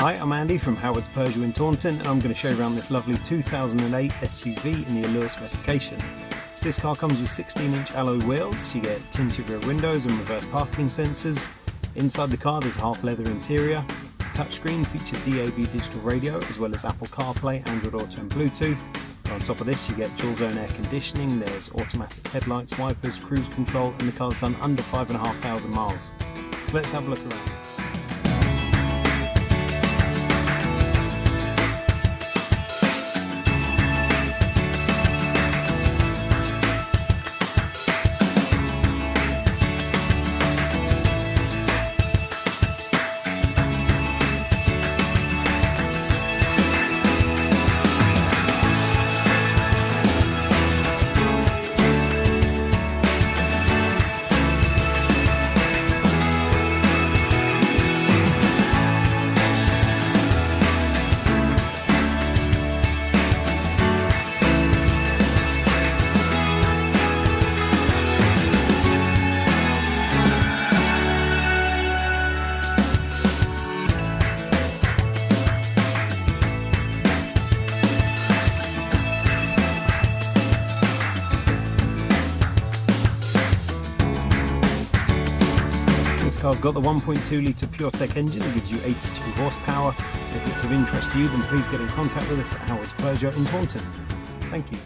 Hi, I'm Andy from Howard's Peugeot in Taunton, and I'm going to show you around this lovely 2008 SUV in the Allure specification. So this car comes with 16-inch alloy wheels, you get tinted rear windows and reverse parking sensors. Inside the car there's a half leather interior. Touchscreen features DAB digital radio as well as Apple CarPlay, Android Auto and Bluetooth. On top of this you get dual zone air conditioning, there's automatic headlights, wipers, cruise control, and the car's done under 5,500 miles. So let's have a look around. This car's got the 1.2 litre PureTech engine that gives you 82 horsepower. If it's of interest to you, then please get in contact with us at Howard's Peugeot in Taunton. Thank you.